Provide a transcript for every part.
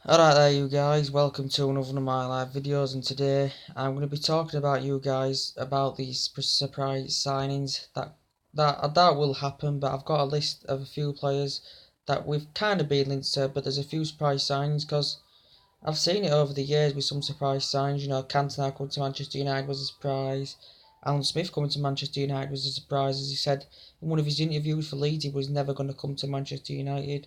Alright there you guys, welcome to another one of my live videos, and today I'm going to be talking about you guys about these surprise signings that I doubt will happen, but I've got a list of a few players that we've kind of been linked to, but there's a few surprise signings because I've seen it over the years with some surprise signs. Cantona coming to Manchester United was a surprise. Alan Smith coming to Manchester United was a surprise, as he said in one of his interviews for Leeds he was never going to come to Manchester United.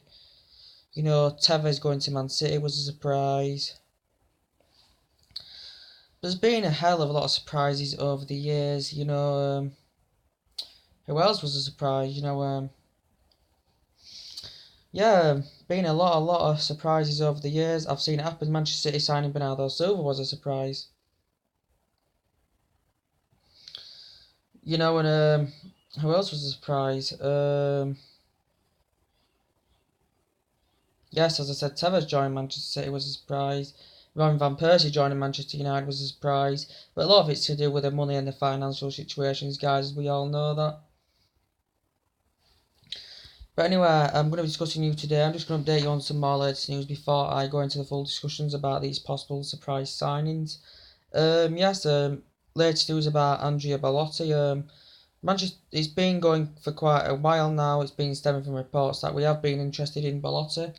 Tevez going to Man City was a surprise. There's been a hell of a lot of surprises over the years. Who else was a surprise? Yeah, been a lot of surprises over the years. I've seen it happen. Manchester City signing Bernardo Silva was a surprise. And who else was a surprise? Yes, as I said, Tevez joining Manchester City was a surprise. Robin van Persie joining Manchester United was a surprise. But a lot of it's to do with the money and the financial situations, guys, as we all know that. But anyway, I'm going to be discussing you today. I'm just going to update you on some more latest news before I go into the full discussions about these possible surprise signings. Latest news about Andrea Bellotti. Manchester, it's been going for quite a while now. It's been stemming from reports that we have been interested in Bellotti,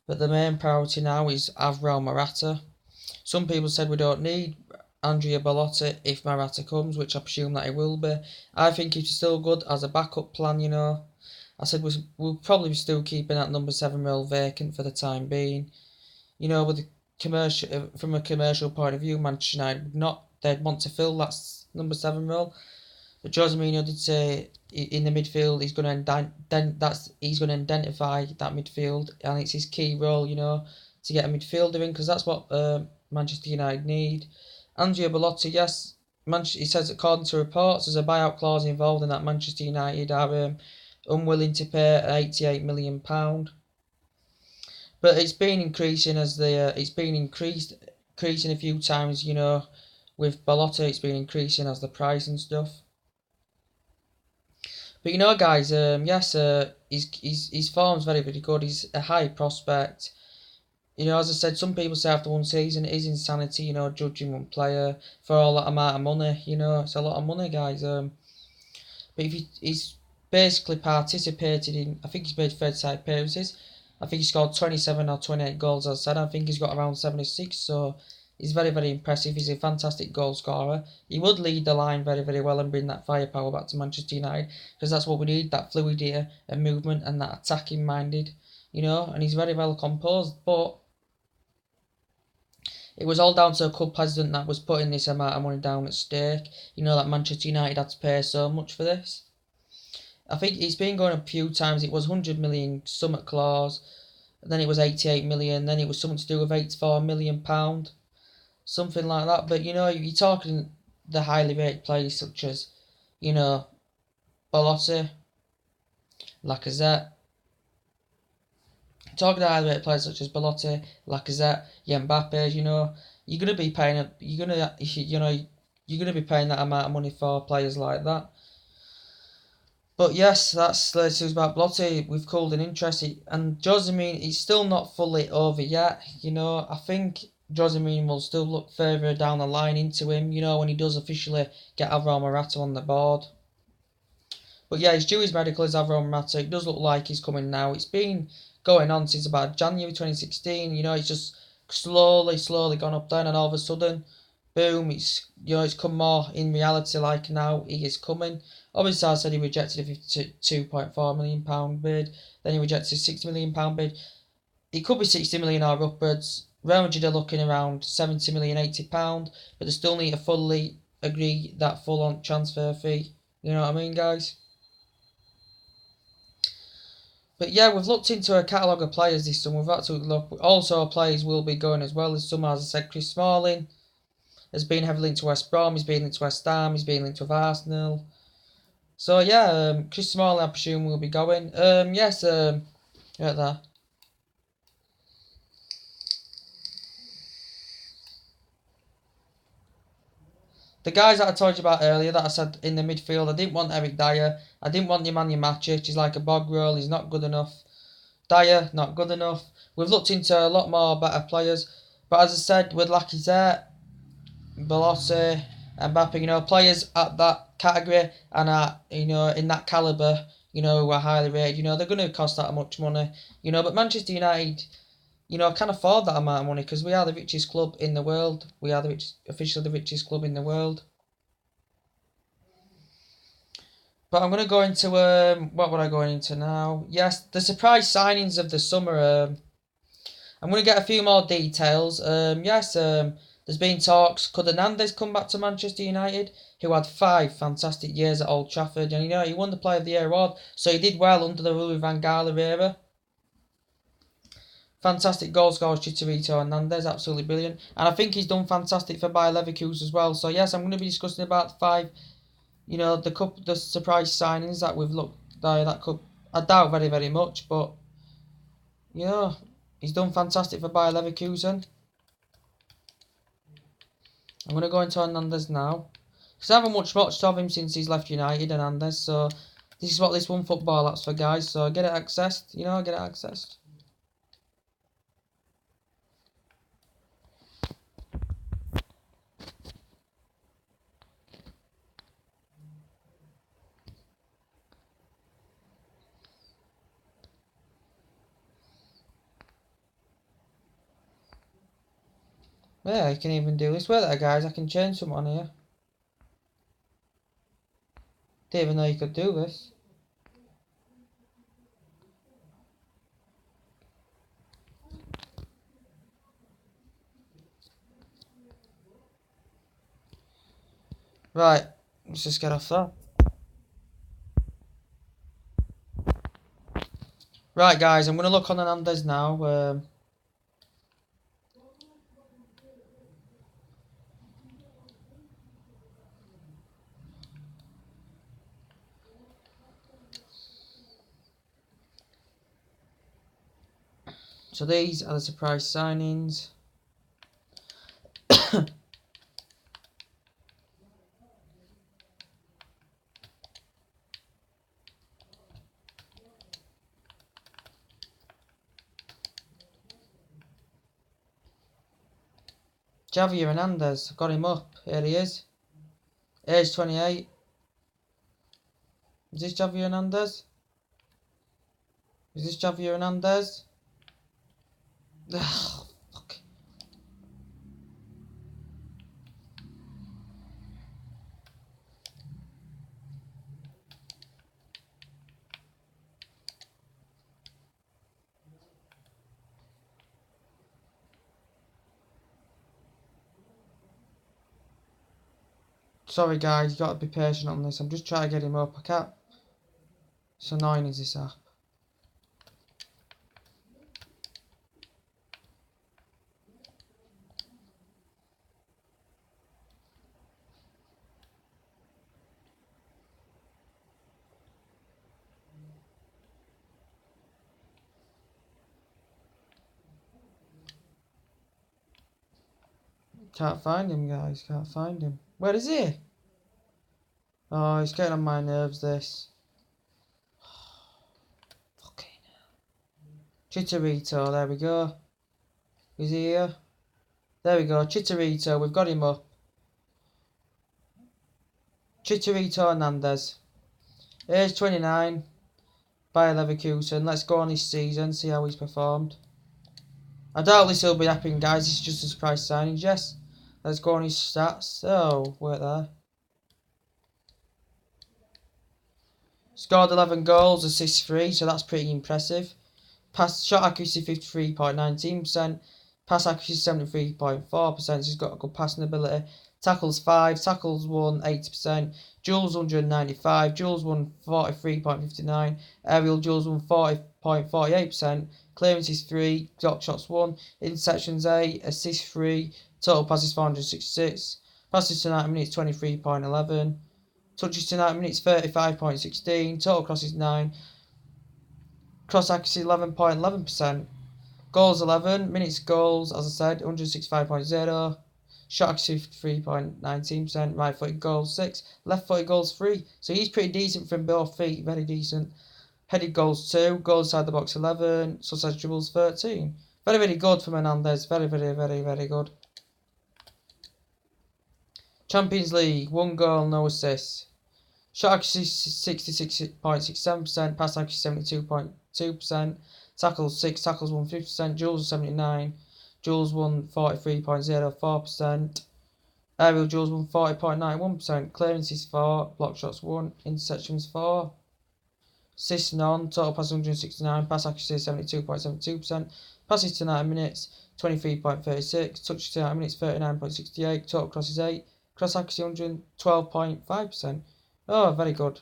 but the main priority now is Alvaro Morata. Some people said we don't need Andrea Bellotti if Morata comes, which I presume that he will be. I think it's still good as a backup plan. I said we'll probably still keeping that number 7 role vacant for the time being. With the commercial from a commercial point of view, Manchester United they'd want to fill that number 7 role. But Jose Mourinho did say in the midfield he's going to identify that midfield, and it's his key role, to get a midfielder in, because that's what Manchester United need. Andrea Bellotti, yes, he says according to reports there's a buyout clause involved in that. Manchester United are unwilling to pay £88 million. But it's been increasing increasing a few times. With Bellotti, it's been increasing as the price and stuff. But guys, yes, his form's very, very good. He's a high prospect. As I said, some people say after one season it is insanity, judging one player for all that amount of money. It's a lot of money, guys. But if he's basically participated in, I think he's made 35 appearances. I think he scored 27 or 28 goals, as I said. I think he's got around 76, so he's very, very impressive. He's a fantastic goal scorer. He would lead the line very, very well and bring that firepower back to Manchester United, because that's what we need, that fluidity and movement and that attacking minded, and he's very well composed. But it was all down to a club president that was putting this amount of money down at stake. That Manchester United had to pay so much for this. I think it's been going a few times. It was 100 million summit clause, then it was 88 million, then it was something to do with 84 million pound, something like that. But you're talking the highly rated players such as, Bellotti, Lacazette. Talking to highly rated players such as Bellotti, Lacazette, Mbappe. You're gonna be paying you're gonna be paying that amount of money for players like that. But yes, that's latest news about Bellotti. We've called an interest, and Jose Mourinho, he's still not fully over yet. I think Jose Mourinho will still look further down the line into him. When he does officially get Alvaro Morata on the board. But yeah, he's due his medical as Alvaro Morata. It does look like he's coming now. It's been going on since about January 2016. It's just slowly gone up then, and all of a sudden, boom, it's come more in reality like now he is coming. Obviously, I said he rejected a £52.4 million bid, then he rejected a £60 million bid. It could be 60 million or upwards. Real Madrid are looking around 70 million, £80, but they still need to fully agree that full on transfer fee. You know what I mean, guys? But yeah, we've looked into a catalogue of players this summer. We've absolutely looked. Also, players will be going as well as some, as I said, Chris Smalling has been heavily linked to West Brom. He's been linked to West Ham. He's been linked with Arsenal. So yeah, Chris Smalling, I presume, will be going. Yes, right there. The guys that I told you about earlier that I said in the midfield, I didn't want Eric Dyer. I didn't want Nemanja Matic. He's like a bog roll. He's not good enough. Dyer, not good enough. We've looked into a lot more better players. But as I said, with Lacazette, Belotti, Mbappe, players at that category and at, in that calibre, who are highly rated, they're going to cost that much money. But Manchester United, can afford that amount of money because we are the richest club in the world. We are officially the richest club in the world. But I'm going to go into, what were I going into now? Yes, the surprise signings of the summer. I'm going to get a few more details. There's been talks. Could Hernandez come back to Manchester United, who had 5 fantastic years at Old Trafford? And he won the Player of the Year award, so he did well under the Louis van Gaal era. Fantastic goal scorer, Chicharito Hernandez, absolutely brilliant. And I think he's done fantastic for Bayer Leverkusen as well. So yes, I'm going to be discussing about the 5, the surprise signings that we've looked that could, I doubt very, very much, but he's done fantastic for Bayer Leverkusen. I'm going to go into Hernandez now. Because I haven't much watched of him since he's left United, Hernandez. So this is what this one football app's for, guys. So get it accessed. Get it accessed. Yeah, I can even do this. Wait there, guys. I can change something on here. Didn't even know you could do this. Right, let's just get off that. Right, guys, I'm going to look on Hernandez now. So these are the surprise signings. Javier Hernandez, got him up. Here he is. Age 28. Is this Javier Hernandez? Is this Javier Hernandez? Ugh, fuck. Sorry guys, you got to be patient on this. I'm just trying to get him up. I can't. It's annoying, is this app. Can't find him, guys. Can't find him. Where is he? Oh, he's getting on my nerves, this. Fucking hell. Chicharito, there we go. Is he here? There we go. Chicharito, we've got him up. Chicharito Hernandez. Age 29. Bayer Leverkusen. Let's go on his season, see how he's performed. I doubt this will be happening, guys. It's just a surprise signing. Yes. Let's go on his stats. Oh, wait there. Scored 11 goals, assists 3, so that's pretty impressive. Shot accuracy 53.19%. Pass accuracy 73.4%, so he's got a good passing ability. Tackles 5, tackles 1, 80%. Duels 195, duels 1, 43.59. Aerial duels 1, 40.48%. Clearances 3, block shots 1. Interceptions 8, assists 3. Total passes 466. Passes to 90 minutes 23.11. Touches to 90 minutes 35.16. Total crosses 9. Cross accuracy 11.11%. Goals 11. Minutes goals, as I said, 165.0. Shot accuracy 3.19%. Right footed goals 6. Left footed goals 3. So he's pretty decent from both feet. Very decent. Headed goals 2, goals inside the box 11, success dribbles 13. Very, very good for Menendez. Very, very, very, very good. Champions League, 1 goal, no assists. Shot accuracy 66.67%, pass accuracy 72.2%, tackles 6, tackles 150%, duels 79, duels 143.04%, aerial duels 140.91%, clearances 4, block shots 1, interceptions 4, assists none, total passes 169, pass accuracy 72.72%, passes to 90 minutes 23.36, touches to 90 minutes 39.68, total crosses 8, cross accuracy 112.5%. Oh, very good.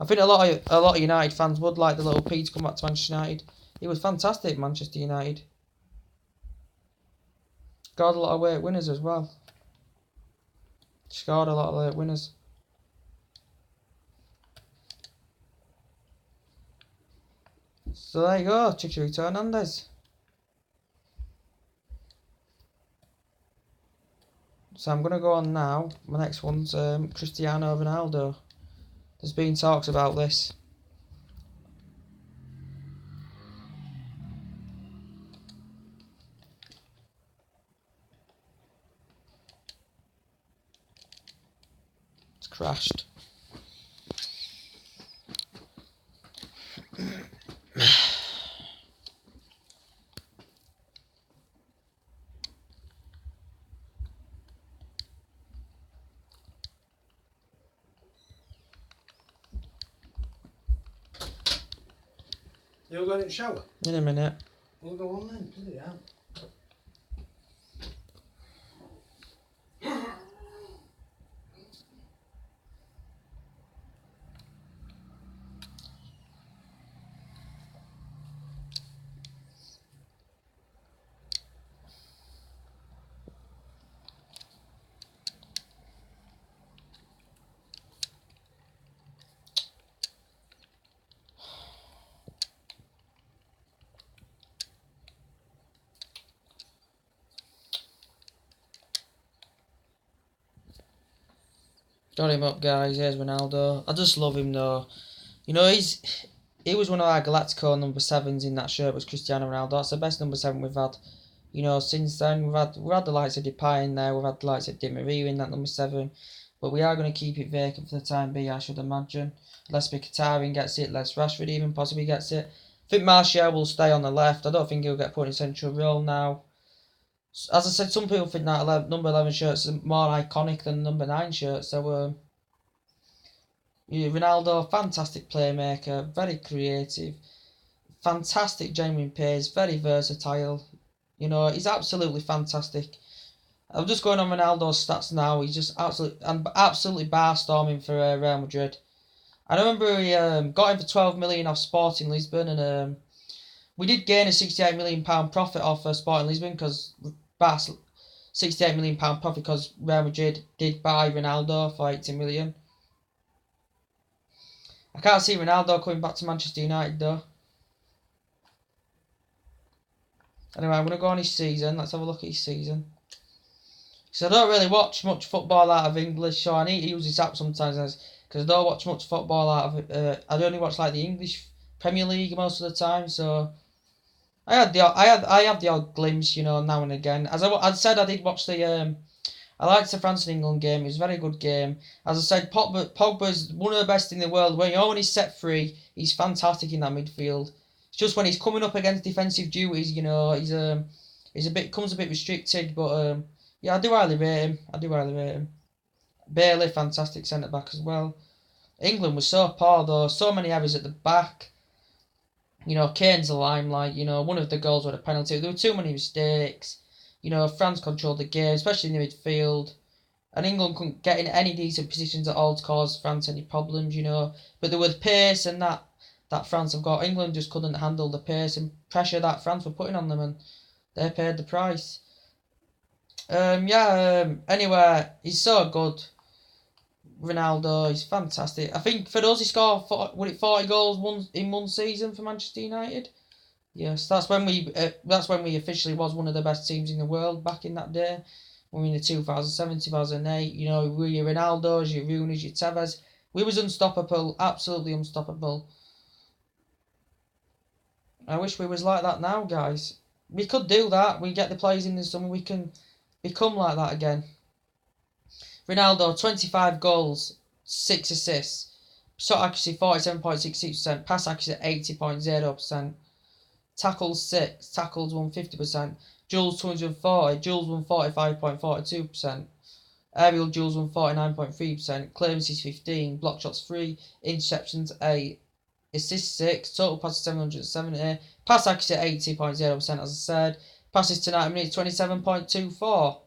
I think a lot of United fans would like the little P to come back to Manchester United. He was fantastic at Manchester United. Scored a lot of late winners as well. Scored a lot of late winners. So there you go, Chicharito Hernandez. So I'm going to go on now. My next one's Cristiano Ronaldo. There's been talks about this. It's crashed. You're going in the shower? In a minute. We'll go on then, put it out. Got him up, guys. Here's Ronaldo. I just love him though. You know, he was one of our Galactico number 7s in that shirt. Was Cristiano Ronaldo. That's the best number 7 we've had. You know, since then we've had the likes of Depay in there. We've had the likes of Di Maria in that number 7. But we are going to keep it vacant for the time being, I should imagine. Unless Mkhitaryan gets it, unless Rashford even possibly gets it. I think Martial will stay on the left. I don't think he'll get put in central role now. As I said, some people think that number 11 shirts are more iconic than number 9 shirts. So, Ronaldo, fantastic playmaker, very creative, fantastic genuine pace, very versatile. You know, he's absolutely fantastic. I'm just going on Ronaldo's stats now. He's just absolutely bar-storming for Real Madrid. I remember he got him for 12 million off Sporting Lisbon, and we did gain a 68 million pound profit off Sporting Lisbon because 68 million pound profit because Real Madrid did buy Ronaldo for 80 million. I can't see Ronaldo coming back to Manchester United though. Anyway, I'm going to go on his season. Let's have a look at his season. So I don't really watch much football out of English, so I need to use this app sometimes because I don't watch much football out of it. I only watch like the English Premier League most of the time, so I have the odd glimpse, you know, now and again. As I said, I did watch the I liked the France and England game. It was a very good game. As I said, Pogba's one of the best in the world. When he's set free, he's fantastic in that midfield. It's just when he's coming up against defensive duties, you know, he's comes a bit restricted. But yeah, I do highly rate him. Bailey, fantastic centre back as well. England was so poor though. So many errors at the back. You know, Kane's the limelight. You know, one of the goals was a penalty. There were too many mistakes. You know, France controlled the game, especially in the midfield. And England couldn't get in any decent positions at all to cause France any problems, you know. But there was pace and that France have got. England just couldn't handle the pace and pressure that France were putting on them, and they paid the price. Anyway, he's so good. Ronaldo, he's fantastic. I think for us, he scored 40 goals in one season for Manchester United. Yes, that's when we officially was one of the best teams in the world back in that day. When we were in the 2007, 2008, you know, your Ronaldo's, your Rooney's, your Tevez. We was unstoppable, absolutely unstoppable. I wish we was like that now, guys. We could do that. We get the players in the summer. We can become like that again. Ronaldo, 25 goals, 6 assists. Shot accuracy, 47.66%. Pass accuracy, 80.0%. Tackles, 6. Tackles, 150%. Duels, 240. Duels, 145.42%. Aerial duels, 149.3%. Clearances, 15. Block shots, 3. Interceptions, 8. Assists, 6. Total passes, 770. Pass accuracy, 80.0%, as I said. Passes to 90 minutes, 27.24.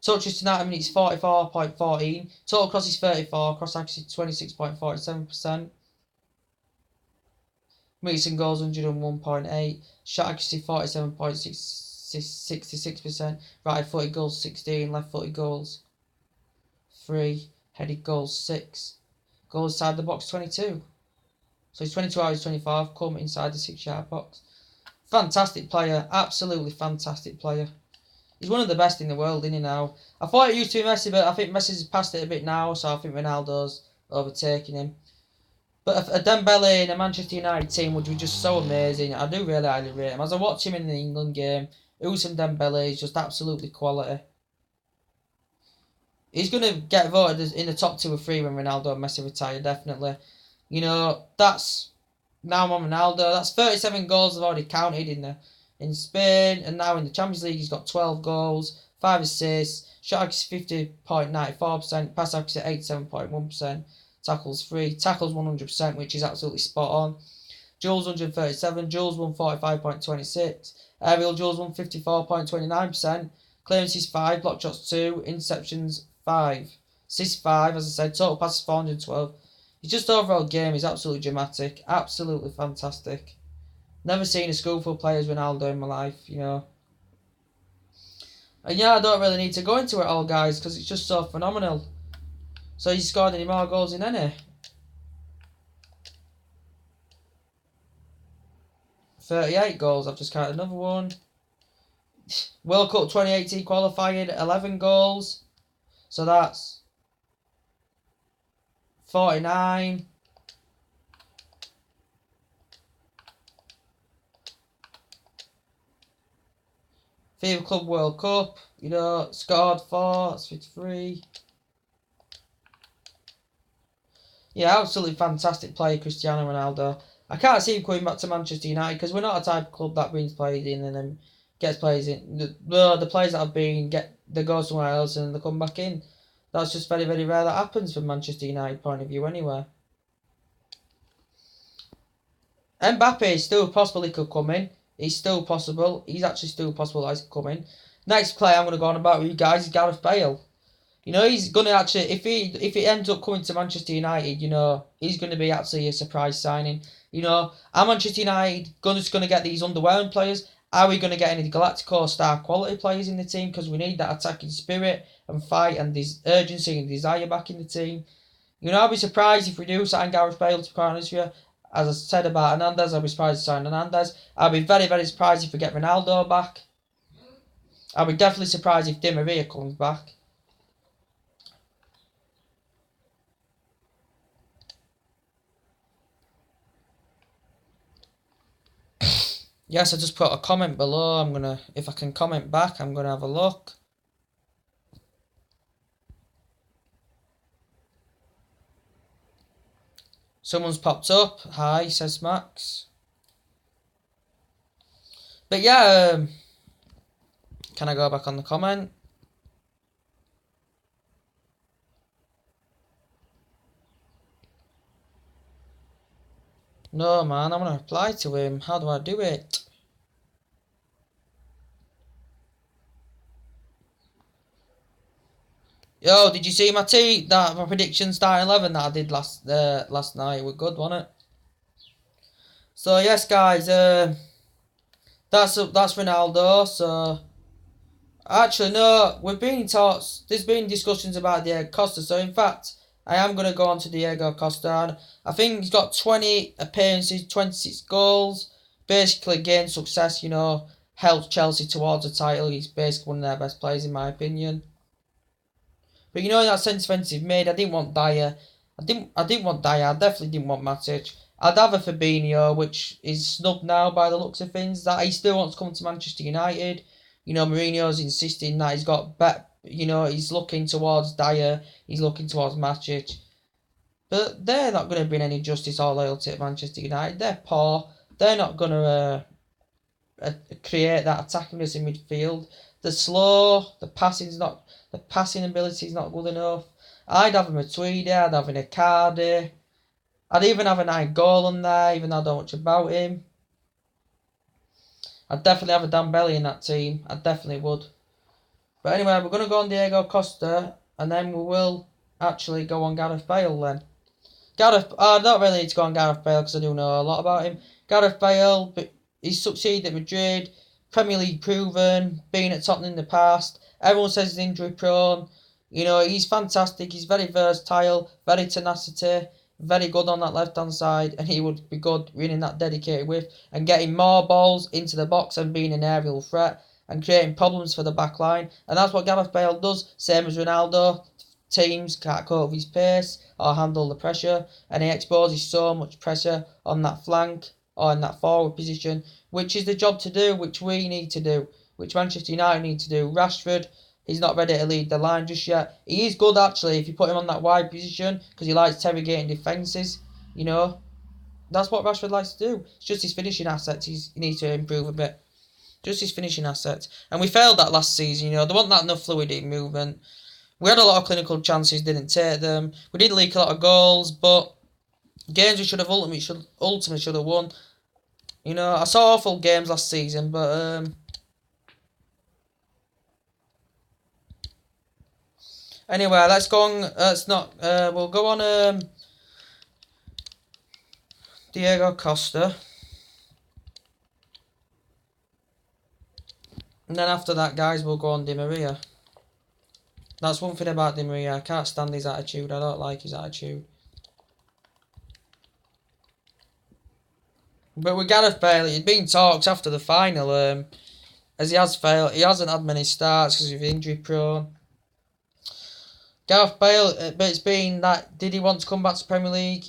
Touches to 90 minutes, 44.14. Total crosses, 34. Cross accuracy, 26.47%. Meets and goals, 101.8. Shot accuracy, 47.66%. Right footed goals, 16. Left footed goals, 3. Headed goals, 6. Goals inside the box, 22. So he's 22 hours, 25. Come inside the 6-yard box. Fantastic player. Absolutely fantastic player. He's one of the best in the world, isn't he now? I thought it used to be Messi, but I think Messi's passed it a bit now, so I think Ronaldo's overtaking him. But a Dembele in a Manchester United team would be just so amazing. I do really highly rate him. As I watch him in the England game, Ousmane Dembele is just absolutely quality. He's going to get voted in the top 2 or 3 when Ronaldo and Messi retire, definitely. You know, that's... Now I'm on Ronaldo. That's 37 goals I've already counted in Spain, and now in the Champions League he's got 12 goals, 5 assists, shot accuracy 50.94%, pass accuracy 87.1%, tackles 3, tackles 100%, which is absolutely spot on. Duels 137, duels 145.26, aerial duels 154.29%, clearances 5, block shots 2, interceptions 5, assists 5, as I said, total passes 412. His just overall game is absolutely dramatic, absolutely fantastic. Never seen a skillful player as Ronaldo in my life, you know. And yeah, I don't really need to go into it all, guys, because it's just so phenomenal. So he's scored any more goals than any. 38 goals, I've just counted another one. World Cup 2018 qualifying, 11 goals. So that's 49. FIFA Club World Cup, you know, scored 4, that's 53. Yeah, absolutely fantastic player, Cristiano Ronaldo. I can't see him coming back to Manchester United because we're not a type of club that brings players in and then gets players in. The players that have been, they go somewhere else and they come back in. That's just very, very rare that happens from Manchester United point of view anyway. Mbappe is still possible he could come in. He's still possible. He's actually still possible that he could come in. Next player I'm going to go on about with you guys is Gareth Bale. You know, he's going to actually, if he ends up coming to Manchester United, you know, he's going to be actually a surprise signing. You know, are Manchester United just going to get these underwhelming players? Are we going to get any Galactico star quality players in the team? Because we need that attacking spirit and fight and this urgency and desire back in the team. You know, I'll be surprised if we do sign Gareth Bale, to be honest with you. As I said about Hernandez, I'll be surprised to sign Hernandez. I'll be very, very surprised if we get Ronaldo back. I'll be definitely surprised if Di Maria comes back. Yes, I just put a comment below. If I can comment back, I'm gonna have a look. Someone's popped up. Hi, says Max. But yeah, can I go back on the comment? No, man, I want to reply to him. How do I do it? Yo, did you see my my prediction starting 11 that I did last night? It was good, wasn't it? So yes, guys, that's Ronaldo. So actually, no, we've been in talks. There's been discussions about Diego Costa. So in fact, I am going to go on to Diego Costa. And I think he's got 20 appearances, 26 goals. Basically, gained success. You know, helped Chelsea towards a title. He's basically one of their best players in my opinion. But you know, in that sense of made, I didn't want Dyer. I didn't want Dyer. I definitely didn't want Matic. I'd have a Fabinho, which is snubbed now by the looks of things. That he still wants to come to Manchester United. You know, Mourinho's insisting that he's got bet. You know, he's looking towards Dyer. He's looking towards Matic. But they're not going to bring any justice or loyalty at Manchester United. They're poor. They're not going to create that attackingness in midfield. They're slow. The passing ability is not good enough. I'd have a Matuidi. I'd have an Icardi. I'd even have a Nainggolan there, even though I don't know much about him. I'd definitely have a Dembele in that team. I definitely would. But anyway, we're going to go on Diego Costa, and then we will actually go on Gareth Bale then. I don't really need to go on Gareth Bale because I do know a lot about him. Gareth Bale, but he's succeeded at Madrid, Premier League proven, been at Tottenham in the past. Everyone says he's injury prone. You know, he's fantastic. He's very versatile, very tenacity, very good on that left-hand side, and he would be good winning that dedicated width and getting more balls into the box and being an aerial threat and creating problems for the back line. And that's what Gareth Bale does, same as Ronaldo. Teams can't cope with his pace or handle the pressure, and he exposes so much pressure on that flank or in that forward position, which is the job to do, which we need to do, which Manchester United need to do. Rashford, he's not ready to lead the line just yet. He is good actually if you put him on that wide position because he likes interrogating defences. You know, that's what Rashford likes to do. It's just his finishing assets he needs to improve a bit. Just his finishing assets, and we failed that last season. You know, there wasn't that enough fluidity movement. We had a lot of clinical chances, didn't take them. We did leak a lot of goals, but games we should have ultimately should have won. You know, I saw awful games last season, but anyway, let's go on. We'll go on. Diego Costa, and then after that, guys, we'll go on Di Maria. That's one thing about Di Maria. I can't stand his attitude. I don't like his attitude. But with Gareth Bale, it'd been talks after the final. As he has failed, he hasn't had many starts because he's injury prone. Gareth Bale, but it's been that. Did he want to come back to Premier League?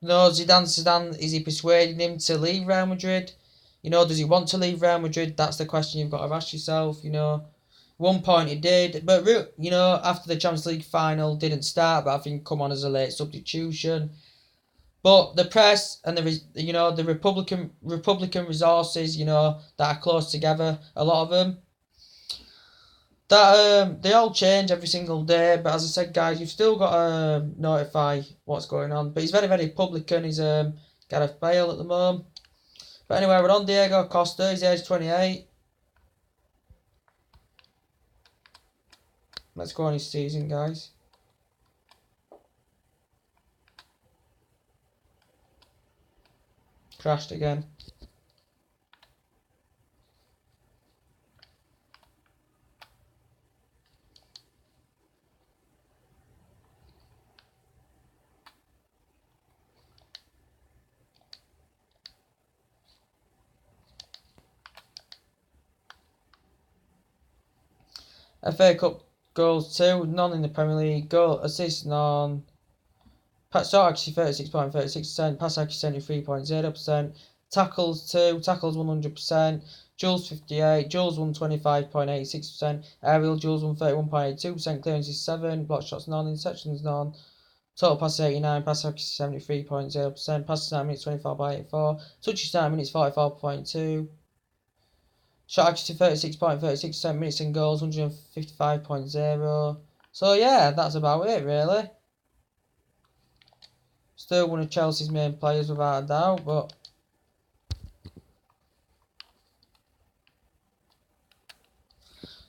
No. Zidane, is he persuading him to leave Real Madrid? You know, does he want to leave Real Madrid? That's the question you've got to ask yourself. You know. One point he did, but you know, after the Champions League final, didn't start, but I think come on as a late substitution. But the press and the Republican resources, you know, that are close together, a lot of them, that they all change every single day. But as I said, guys, you've still got to notify what's going on. But he's very, very publican. He's Gareth Bale at the moment. But anyway, we're on Diego Costa. He's age 28. Let's go on his season, guys. Crashed again. FA Cup goals 2, none in the Premier League. Goal assists none. Shot accuracy 36.36%, pass accuracy 73.0%, tackles 2, tackles 100%, duels 58, duels 125.86%, aerial duels 131.82%, clearances 7, block shots none, interceptions none, total passes 89, pass accuracy 73.0%, passes 9 minutes 24/84, touches 9 minutes 44.2. Shot accuracy 36.36%, minutes and goals 155.0. So yeah, that's about it really. Still one of Chelsea's main players without a doubt, but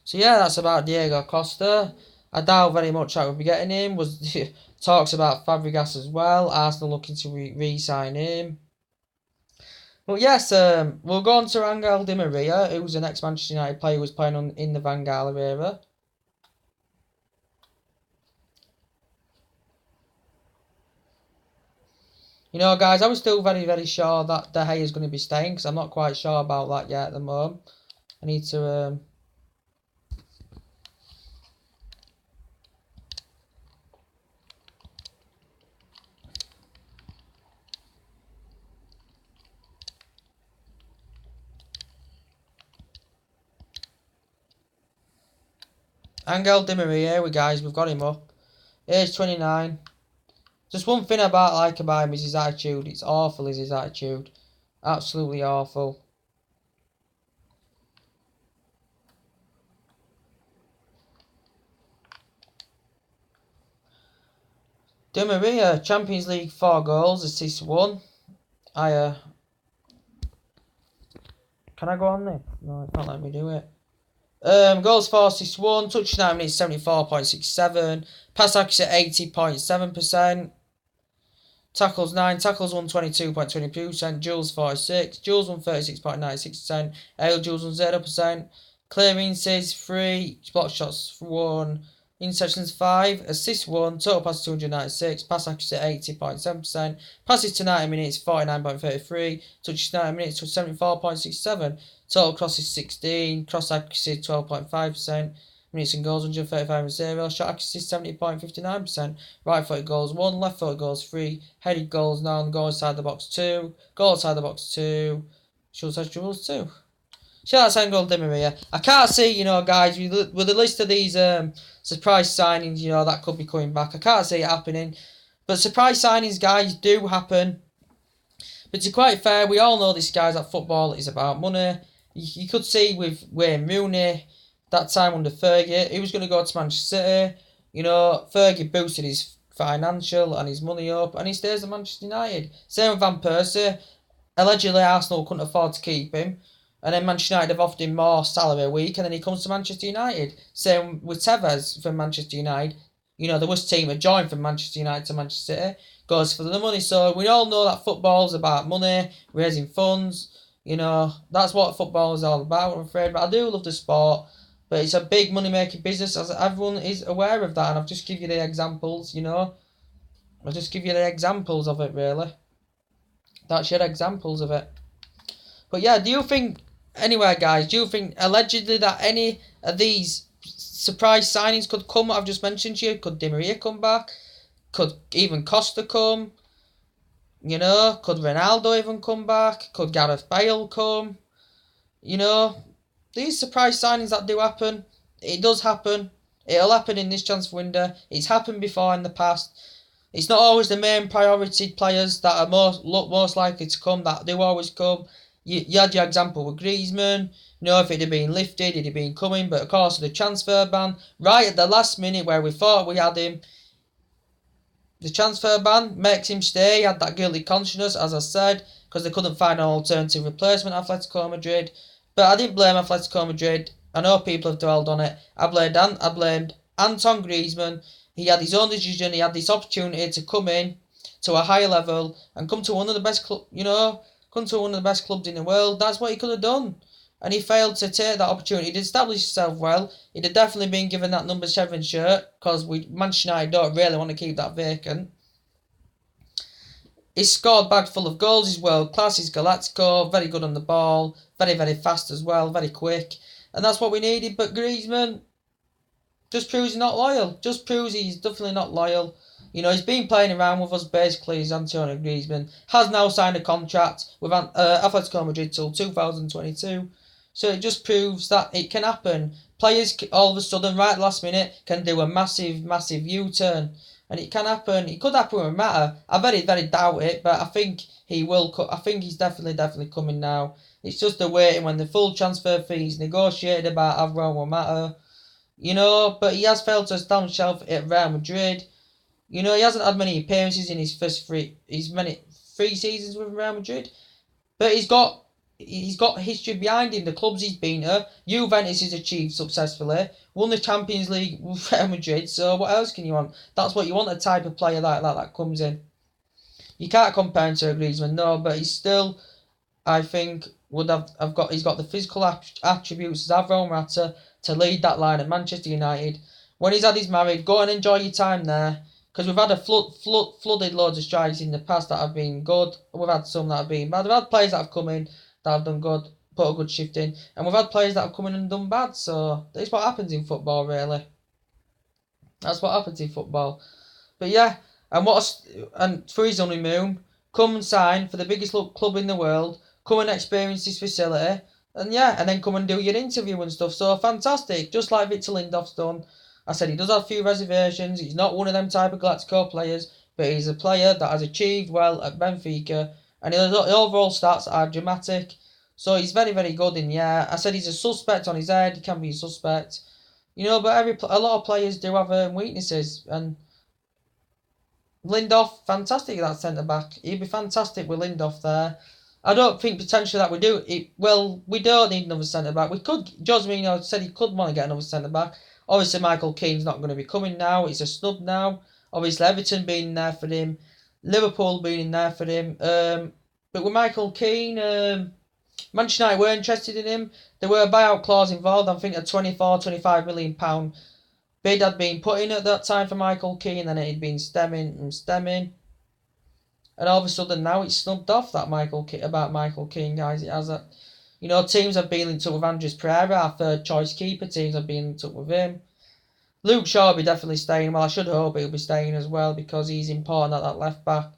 so yeah, that's about Diego Costa. I doubt very much I will be getting him. Was talks about Fabregas as well. Arsenal looking to re-sign him. But yes, we'll go on to Angel Di Maria, who's an ex-Manchester United player who was playing in the Van Gaal era. You know, guys, I was still very, very sure that De Gea is going to be staying because I'm not quite sure about that yet at the moment. I need to... Angel Di Maria, we've got him up. Age 29. Just one thing I like about him is his attitude. It's awful, is his attitude. Absolutely awful. Di Maria, Champions League 4 goals, assist 1. Can I go on this? No, it's not letting me do it. Goals for, assists 1. Touch 9 minutes, 74.67. Pass accuracy 80.7%. Tackles 9. Tackles 122.22%. Duels 46. Duels 136.96%. Aerial duels 0%. Clearances 3. Block shots 1. Interceptions 5, assists 1, total passes 296, pass accuracy 80.7%, passes to 90 minutes 49.33, touches 90 minutes to 74.67, total crosses 16, cross accuracy 12.5%, minutes and goals 135.0, shot accuracy 70.59%, right footed goals 1, left footed goals 3, headed goals 9, goal inside the box 2, goal outside the box 2, short touch dribbles 2. Shout out to Angel Di Maria. I can't see, guys, with the list of these surprise signings, that could be coming back. I can't see it happening. But surprise signings, guys, do happen. But to be quite fair, we all know this, guys, that football is about money. You could see with Wayne Rooney, that time under Fergie, he was going to go to Manchester City. Fergie boosted his financial and his money up, and he stays at Manchester United. Same with Van Persie. Allegedly, Arsenal couldn't afford to keep him. And then Manchester United have offered him more salary a week, and then he comes to Manchester United. Same with Tevez from Manchester United. The worst team had joined from Manchester United to Manchester City. Goes for the money. So we all know that football's about money, raising funds. That's what football is all about, I'm afraid. But I do love the sport. But it's a big money-making business, as everyone is aware of that. And I've just give you the examples, I'll just give you the examples of it, really. That's your examples of it. But yeah, do you think... Anyway, guys, do you think allegedly that any of these surprise signings could come? I've just mentioned to you. Could Di Maria come back? Could even Costa come? Could Ronaldo even come back? Could Gareth Bale come? These surprise signings that do happen, it does happen. It'll happen in this transfer window. It's happened before in the past. It's not always the main priority players that are most likely to come that do always come. You had your example with Griezmann. If it had been lifted, it'd have been coming. But of course, the transfer ban, right at the last minute where we thought we had him, the transfer ban makes him stay. He had that guilty conscience, as I said, because they couldn't find an alternative replacement at Atletico Madrid. But I didn't blame Atletico Madrid. I know people have dwelled on it. I blamed Antoine Griezmann. He had his own decision. He had this opportunity to come in to a higher level and come to one of the best come to one of the best clubs in the world. That's what he could have done. And he failed to take that opportunity. He'd established himself well. He'd have definitely been given that number 7 shirt, because Manchester United don't really want to keep that vacant. He's scored bags full of goals. He's world class. He's Galactico. Very good on the ball. Very, very fast as well. Very quick. And that's what we needed. But Griezmann just proves he's not loyal. Just proves he's definitely not loyal. He's been playing around with us basically. He's Antonio Griezmann. Has now signed a contract with Atletico Madrid till 2022. So it just proves that it can happen. Players all of a sudden, right last minute, can do a massive, massive U-turn. And it can happen. It could happen with Mata. I very, very doubt it, but I think he will. I think he's definitely coming now. It's just the waiting when the full transfer fee is negotiated about Alvaro Mata. But he has failed to establish himself at Real Madrid. He hasn't had many appearances in his first three seasons with Real Madrid. But he's got history behind him. The clubs he's been at, Juventus has achieved successfully. Won the Champions League with Real Madrid. So what else can you want? That's what you want, a type of player like that comes in. You can't compare him to Griezmann, no, but he's still, I think, he's got the physical attributes as Alvaro Morata to lead that line at Manchester United. When he's had his married, go and enjoy your time there. Because we've had flooded loads of strikers in the past that have been good. We've had some that have been bad. We've had players that have come in that have done good, put a good shift in. And we've had players that have come in and done bad. So that's what happens in football, really. That's what happens in football. But yeah, and for his honeymoon, come and sign for the biggest club in the world. Come and experience this facility. And yeah, and then come and do your interview and stuff. So fantastic, just like Victor Lindelof's done. I said he does have a few reservations. He's not one of them type of Galactico players, but he's a player that has achieved well at Benfica, and his overall stats are dramatic. So he's very, very good in the air. I said he's a suspect on his head. He can be a suspect, but a lot of players do have weaknesses, and Lindelof, fantastic at that centre back. He'd be fantastic with Lindelof there. I don't think potentially that we do. We don't need another centre back. We could. Jose Mourinho said he could want to get another centre back. Obviously, Michael Keane's not going to be coming now. It's a snub now. Obviously, Everton being there for him, Liverpool being in there for him. But with Michael Keane, Manchester United were interested in him. There were a buyout clause involved. I think a £25 million bid had been put in at that time for Michael Keane, and it had been stemming. And all of a sudden now it's snubbed off that Michael Keane, guys. It has a, teams have been linked up with Andres Pereira, our third choice keeper. Teams have been linked up with him. Luke Shaw will be definitely staying. Well, I should hope he'll be staying as well because he's important at that left back.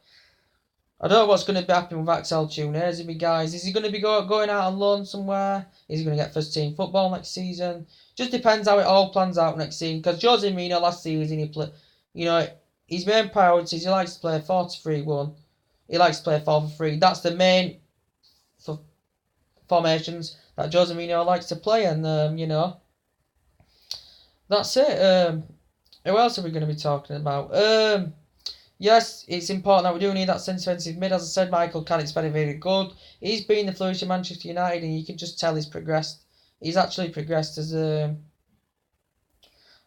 I don't know what's going to be happening with Axel Tunesby, guys. Is he going to be going out on loan somewhere? Is he going to get first team football next season? Just depends how it all plans out next season. Because Jose Mourinho last season, his main priorities, he likes to play 4-3-1. He likes to play 4-3. That's the main formations that Jose Mourinho likes to play. And, that's it. Who else are we going to be talking about? Yes, it's important that we do need that defensive mid. As I said, Michael Carrick's very, very good. He's been the flourish of Manchester United, and you can just tell he's progressed. He's actually progressed as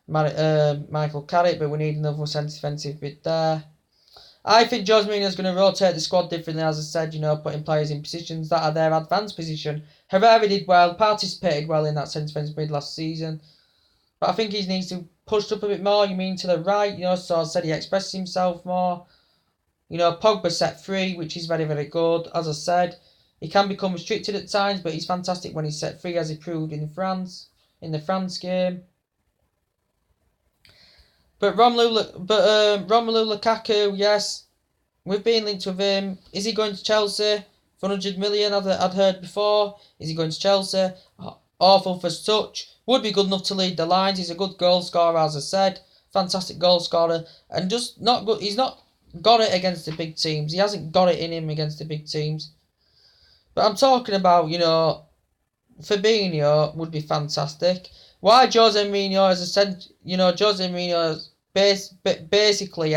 Michael Carrick, but we need another centre defensive mid there. I think Jose Mourinho is going to rotate the squad differently, as I said, putting players in positions that are their advanced position. Herrera did well, participated well in that centre defensive mid last season. But I think he needs to push up a bit more, to the right, so I said he expresses himself more. Pogba set free, which is very, very good. As I said, he can become restricted at times, but he's fantastic when he's set free, as he proved in the France game. But Romelu Lukaku, yes, we've been linked with him. Is he going to Chelsea for 100 million? I'd heard before. Is he going to Chelsea? Awful first touch. Would be good enough to lead the lines. He's a good goal scorer, as I said. Fantastic goal scorer. And just not good. He's not got it against the big teams. He hasn't got it in him against the big teams. But I'm talking about, Fabinho would be fantastic. Why Jose Mourinho, as I said, Jose Mourinho basically,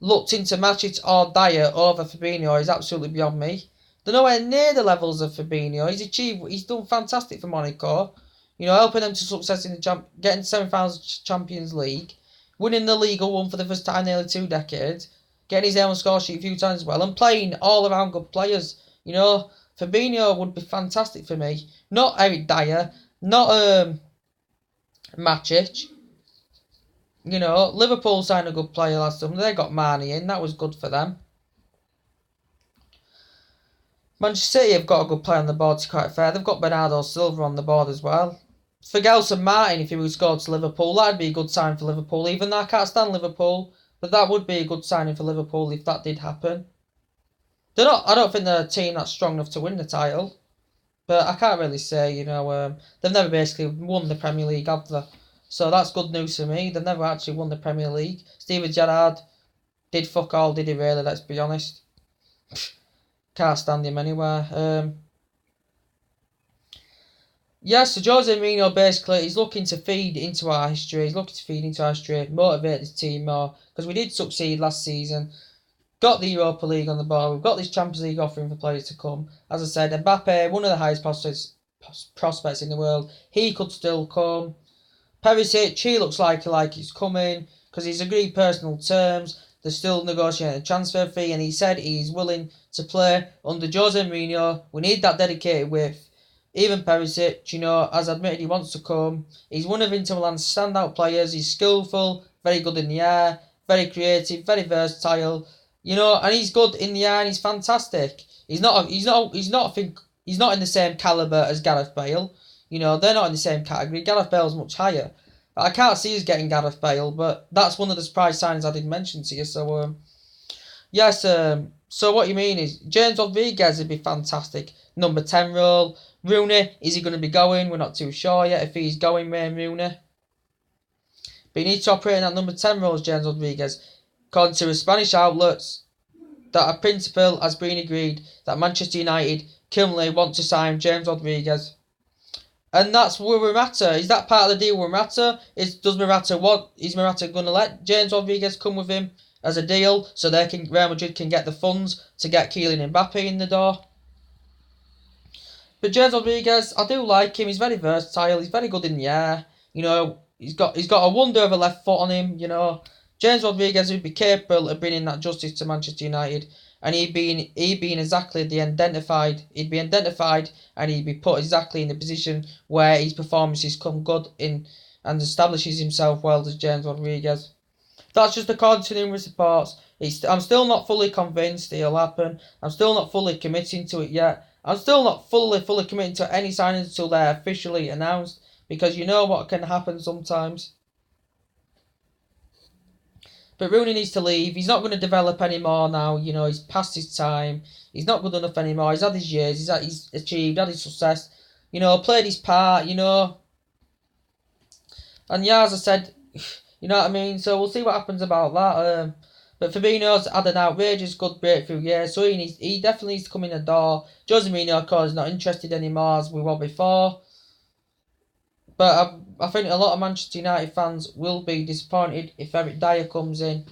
looked into Matic or Dyer over Fabinho is absolutely beyond me. They're nowhere near the levels of Fabinho. He's done fantastic for Monaco. Helping them to success in getting semi-finals Champions League, winning the Liga 1 for the first time in nearly 2 decades, getting his name on score sheet a few times as well, and playing all around good players. Fabinho would be fantastic for me. Not Eric Dyer, not Matic. Liverpool signed a good player last summer. They got Mane in. That was good for them. Manchester City have got a good player on the board, to be quite fair. They've got Bernardo Silva on the board as well. For Gelson Martin, if he was going to Liverpool, that'd be a good sign for Liverpool. Even though I can't stand Liverpool, but that would be a good signing for Liverpool if that did happen. I don't think they're a team that's strong enough to win the title. But I can't really say, they've never basically won the Premier League, have they? So that's good news for me. They've never actually won the Premier League. Steven Gerrard did fuck all, did he really? Let's be honest. Can't stand him anywhere. So Jose Mourinho basically he's looking to feed into our history. Motivate this team more because we did succeed last season. Got the Europa League on the board. We've got this Champions League offering for players to come. As I said, Mbappe, one of the highest prospects in the world. He could still come. Perisic, he looks like he's coming because he's agreed personal terms. They're still negotiating a transfer fee, and he said he's willing to play under Jose Mourinho. We need that dedicated width. Even Perisic, as admitted, he wants to come. He's one of Inter Milan's standout players. He's skillful, very good in the air, very creative, very versatile. And he's good in the air, and he's fantastic. He's not in the same caliber as Gareth Bale. They're not in the same category. Gareth Bale's much higher. I can't see us getting Gareth Bale, but that's one of the surprise signings I did mention to you. So, so what you mean is James Rodriguez would be fantastic. number 10 role. Rooney, is he going to be going? We're not too sure yet if he's going, Wayne Rooney. But he needs to operate in that number 10 role, James Rodriguez. According to Spanish outlets, that a principle has been agreed that Manchester United currently want to sign James Rodriguez. And that's where Morata. Is that part of the deal with Morata? Is Morata going to let James Rodriguez come with him as a deal so Real Madrid can get the funds to get Kylian Mbappe in the door? But James Rodriguez, I do like him. He's very versatile. He's very good in the air. You know, he's got a wonder of a left foot on him. You know, James Rodriguez would be capable of bringing that justice to Manchester United, and he'd be exactly the identified. He'd be identified, and he'd be put exactly in the position where his performances come good in and establishes himself well as James Rodriguez. That's just according to numerous reports. I'm still not fully convinced it'll happen. I'm still not fully committing to it yet. I'm still not fully committing to any signings until they're officially announced, because you know what can happen sometimes. But Rooney needs to leave. He's not going to develop anymore now. You know, he's past his time. He's not good enough anymore. He's had his years. He's achieved, had his success. You know, played his part, you know. And yeah, as I said, you know what I mean? So we'll see what happens about that. But Fabinho's had an outrageous good breakthrough year, so he definitely needs to come in the door. Jose Mourinho, of course, is not interested anymore as we were before. But I think a lot of Manchester United fans will be disappointed if Eric Dyer comes in.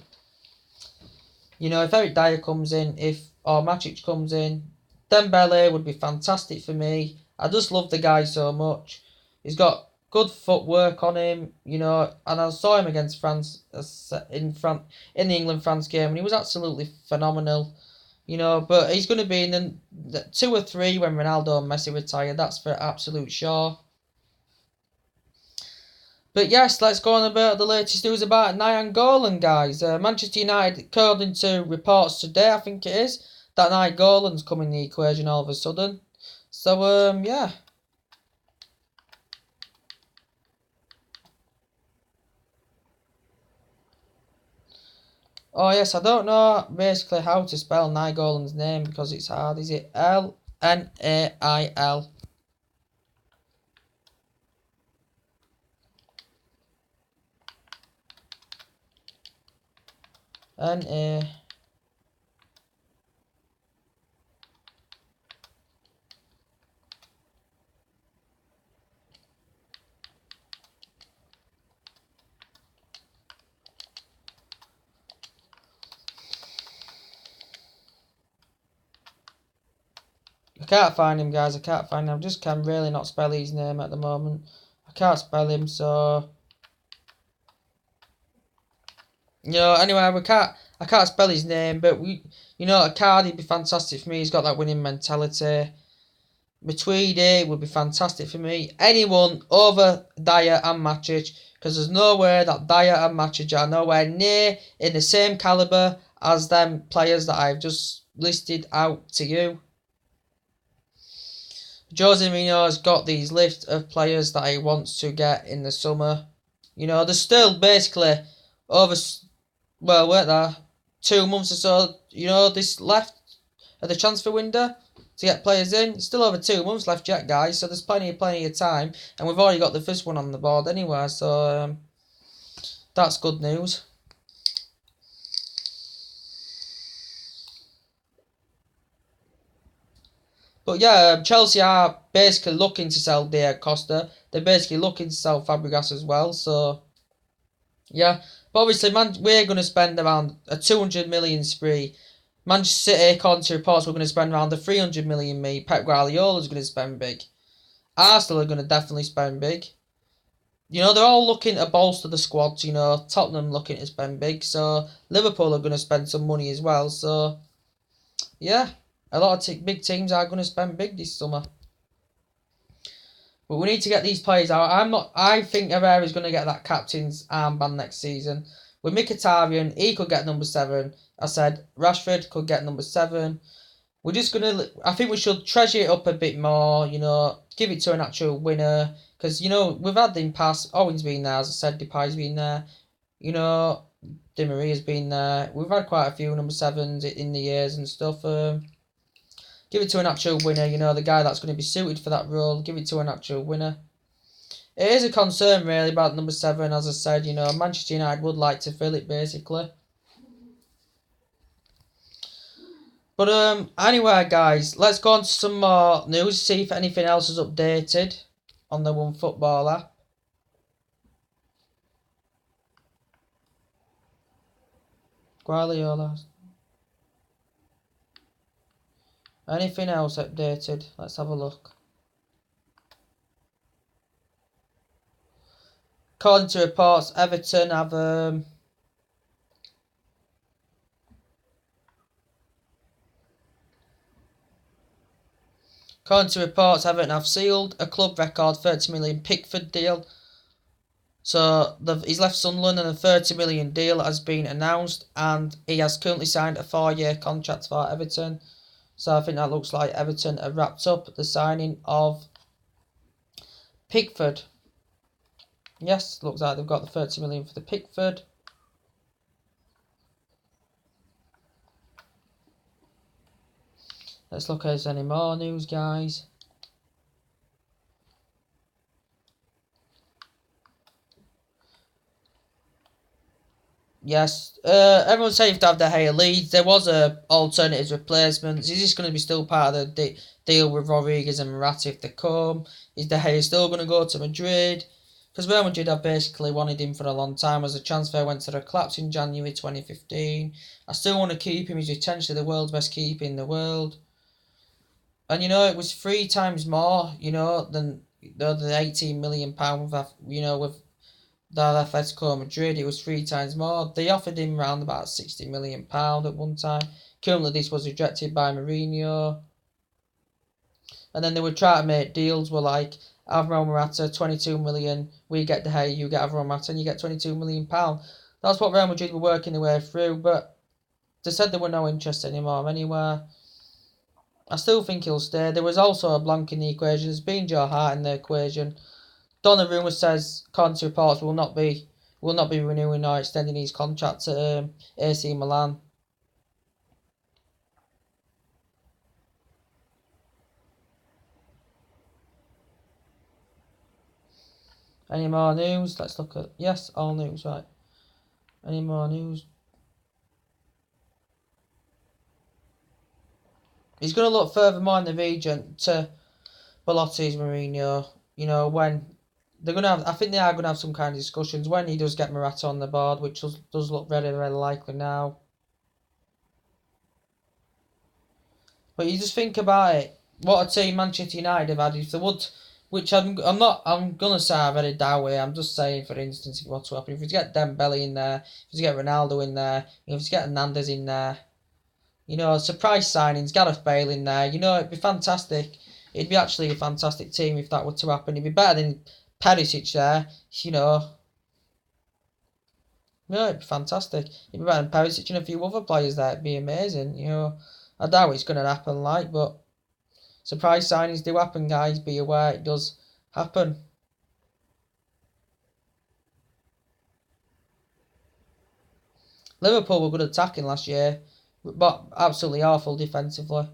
You know, if Eric Dyer comes in, or Matic comes in, Dembele would be fantastic for me. I just love the guy so much. He's got good footwork on him, you know, and I saw him against France in the England-France game, and he was absolutely phenomenal, you know. But he's going to be in the 2 or 3 when Ronaldo and Messi retire. That's for absolute sure. But yes, let's go on about the latest news about Nainggolan, guys. Manchester United, according to reports today, I think it is, that Nainggolan's come in the equation all of a sudden. So, yeah. Oh, yes, I don't know basically how to spell Nainggolan's name because it's hard. Is it L-N-A-I-L? N-A... I can't find him, guys. I can't find him. I just can really not spell his name at the moment. I can't spell him, so... You know, anyway, I can't spell his name, but you know, Icardi would be fantastic for me. He's got that winning mentality. Matuidi would be fantastic for me. Anyone over Dyer and Matic, because there's nowhere that Dyer and Matic are nowhere near in the same calibre as them players that I've just listed out to you. Jose Mourinho has got these list of players that he wants to get in the summer. You know, there's still basically over... Well, weren't there 2 months or so, you know, this left at the transfer window to get players in. It's still over 2 months left yet, guys, so there's plenty of time. And we've already got the first one on the board anyway, so that's good news. But yeah, Chelsea are basically looking to sell Diego Costa. They're basically looking to sell Fabregas as well, so... Yeah, but obviously, we're going to spend around a 200 million spree. Manchester City, according to reports, we're going to spend around the 300 million. Pep Guardiola's going to spend big. Arsenal are going to definitely spend big. You know, they're all looking to bolster the squads. You know, Tottenham looking to spend big. So, Liverpool are going to spend some money as well. So, yeah, a lot of big teams are going to spend big this summer. But we need to get these players out. I think Herrera's going to get that captain's armband next season. With Mkhitaryan, he could get number 7. I said Rashford could get number 7. We're just going to... I think we should treasure it up a bit more, you know. Give it to an actual winner. Because, you know, we've had them pass. Owen's been there, as I said. Depay's been there. You know, Di Maria's been there. We've had quite a few number 7s in the years and stuff. Give it to an actual winner, you know, the guy that's going to be suited for that role. Give it to an actual winner. It is a concern, really, about number 7, as I said, you know, Manchester United would like to fill it, basically. But anyway, guys, let's go on to some more news, see if anything else is updated on the OneFootball app. Guardiola. Anything else updated? Let's have a look. According to reports, Everton have sealed a club record 30 million Pickford deal. So he's left Sunderland and a 30 million deal has been announced, and he has currently signed a 4-year contract for Everton. So I think that looks like Everton have wrapped up the signing of Pickford. Yes, looks like they've got the 30 million for the Pickford. Let's look at any more news, guys. Yes, everyone's safe to have De Gea Leeds. There was a alternative replacement. Is this going to be still part of the deal with Rodriguez and Morata if they come? Is De Gea still going to go to Madrid? Because Real Madrid have basically wanted him for a long time, as the transfer went to the collapse in January 2015. I still want to keep him. He's potentially the world's best keeper in the world. And, you know, it was 3 times more, you know, than the £18 million, you know, with the Atletico Madrid. It was 3 times more. They offered him around about £60 million at one time. Currently, this was rejected by Mourinho. And then they would try to make deals where, like, Alvaro Morata, 22 million, we get De Gea, you get Alvaro Morata, and you get £22 million. That's what Real Madrid were working their way through, but they said there were no interest anymore anywhere. I still think he'll stay. There was also a blank in the equation. There's been Joe Hart in the equation. Donnarumma says, according to reports, will not be renewing or extending his contract to AC Milan. Any more news? Let's look at... Yes, all news, right. Any more news? He's going to look furthermore in the region to Belotti's Mourinho. You know, when they're going to have... I think they are going to have some kind of discussions when he does get Morata on the board, which does look very, very likely now. But you just think about it. What a team Manchester United have had if they would... Which I'm gonna say I very doubt it. I'm just saying, for instance, if what's to happen, if you get Dembele in there, if you get Ronaldo in there, if you get Hernandez in there, you know, surprise signings, Gareth Bale in there, you know, it'd be fantastic. It'd be actually a fantastic team if that were to happen. It'd be better than Perisic there, you know. No, it'd be fantastic. It'd be better than Perisic and a few other players there. It'd be amazing, you know. I doubt it's gonna happen, like, but surprise signings do happen, guys. Be aware it does happen. Liverpool were good attacking last year, but absolutely awful defensively.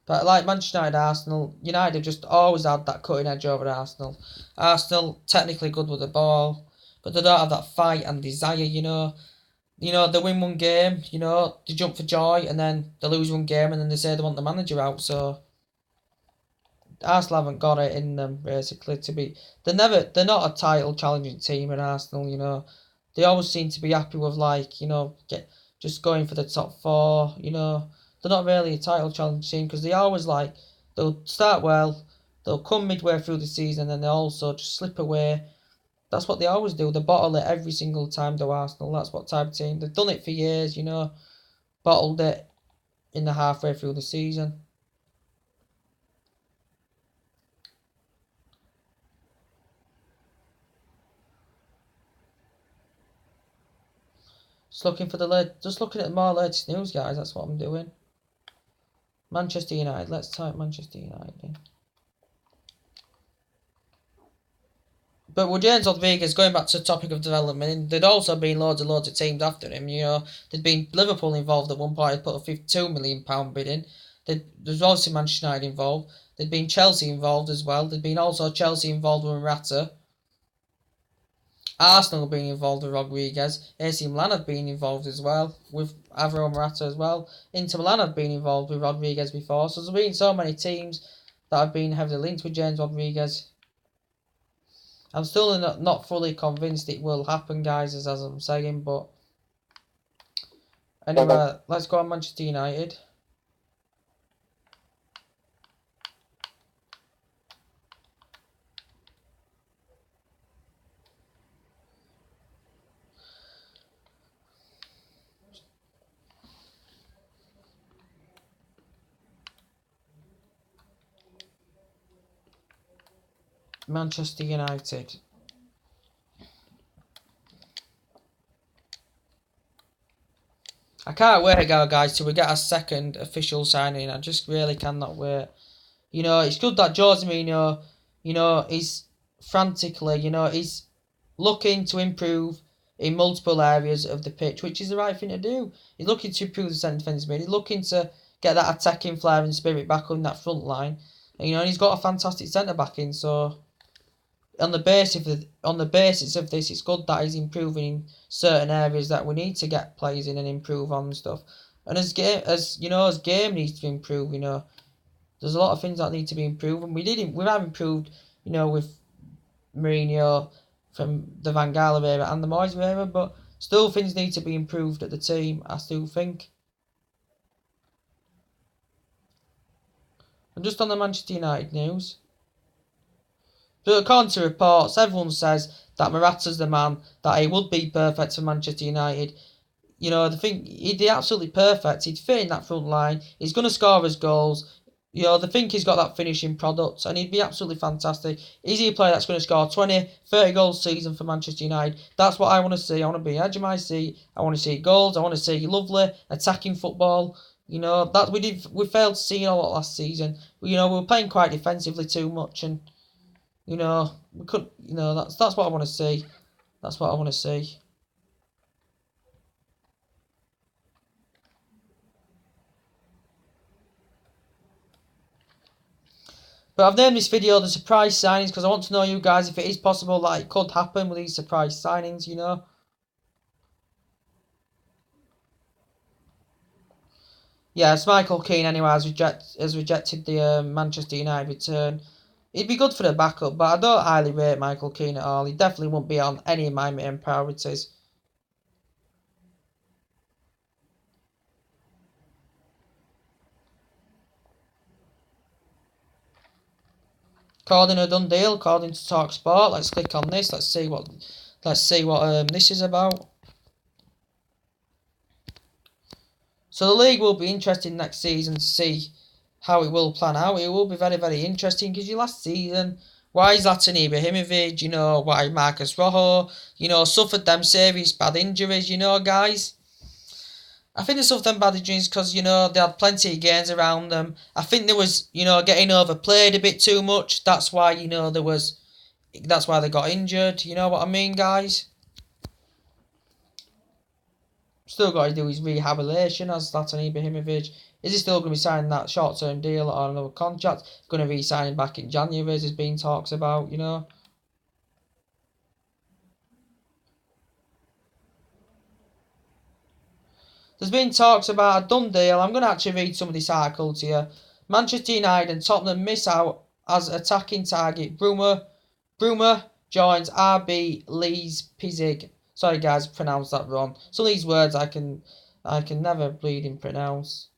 But like Manchester United, Arsenal, United have just always had that cutting edge over Arsenal. Arsenal, technically good with the ball, but they don't have that fight and desire, you know. You know, they win one game, you know, they jump for joy, and then they lose one game, and then they say they want the manager out, so... Arsenal haven't got it in them, basically, to be... They're not a title challenging team in Arsenal, you know. They always seem to be happy with, like, you know, just going for the top 4, you know. They're not really a title challenging team, because they always, like, they'll start well, they'll come midway through the season, and they'll also just slip away. That's what they always do. They bottle it every single time, though, Arsenal. That's what type of team. They've done it for years, you know. Bottled it in the halfway through the season. Just looking at the more latest news, guys. That's what I'm doing. Manchester United. Let's type Manchester United in. But with James Rodriguez, going back to the topic of development, there'd also been loads of teams after him. You know, there'd been Liverpool involved at one point. They put a £52 million bid in. There's obviously Manchester United involved. There'd been Chelsea involved as well. There'd been also Chelsea involved with Morata. Arsenal have been involved with Rodriguez. AC Milan have been involved as well with Alvaro Morata as well. Inter Milan have been involved with Rodriguez before. So there's been so many teams that have been heavily linked with James Rodriguez. I'm still not fully convinced it will happen, guys, as I'm saying. But anyway, let's go on Manchester United. Manchester United. I can't wait, guys, till we get our second official signing. I just really cannot wait. You know, it's good that Jose Mourinho, you know, is frantically, you know, he's looking to improve in multiple areas of the pitch, which is the right thing to do. He's looking to improve the centre defence mid. He's looking to get that attacking flair and spirit back on that front line. And, you know, and he's got a fantastic centre back in, so on the basis of this, it's good that he's improving in certain areas that we need to get players in and improve on and stuff. And as game needs to improve, you know, there's a lot of things that need to be improved, and we have improved, you know, with Mourinho from the Van Gaal era and the Moyes era, but still things need to be improved at the team, I still think. And just on the Manchester United news. So according to reports, everyone says that Morata's the man, that he would be perfect for Manchester United. You know, he'd be absolutely perfect. He'd fit in that front line. He's going to score his goals. You know, they think he's got that finishing product, and he'd be absolutely fantastic. Is he a player that's going to score 20, 30 goals a season for Manchester United? That's what I want to see. I want to be edge of my seat. I want to see goals. I want to see lovely attacking football. You know, that we failed to see a lot last season. You know, we were playing quite defensively too much, and you know, we could. You know, that's what I want to see. That's what I want to see. But I've named this video the surprise signings because I want to know you guys if it is possible that it could happen with these surprise signings, you know. Yes, Michael Keane anyway has rejected the Manchester United return. He'd be good for the backup, but I don't highly rate Michael Keane at all. He definitely won't be on any of my main priorities. According a done deal, according to TalkSport. Let's click on this. Let's see what this is about. So the league will be interesting next season to see how it will plan out. It will be very, very interesting because last season, why Zlatan Ibrahimovic, you know, why Marcus Rojo, you know, suffered them serious bad injuries, you know, guys. I think they suffered them bad injuries because, you know, they had plenty of games around them. I think there was, you know, getting overplayed a bit too much. That's why, you know, that's why they got injured. You know what I mean, guys? Still got to do his rehabilitation as Zlatan Ibrahimovic. Is he still going to be signing that short-term deal or another contract? Going to be signing back in January, as there's been talks about, you know. There's been talks about a done deal. I'm going to actually read some of this article to you. Manchester United and Tottenham miss out as attacking target. Bruma joins RB Leipzig. Sorry guys, I pronounced that wrong. Some of these words I can never bleeding pronounce.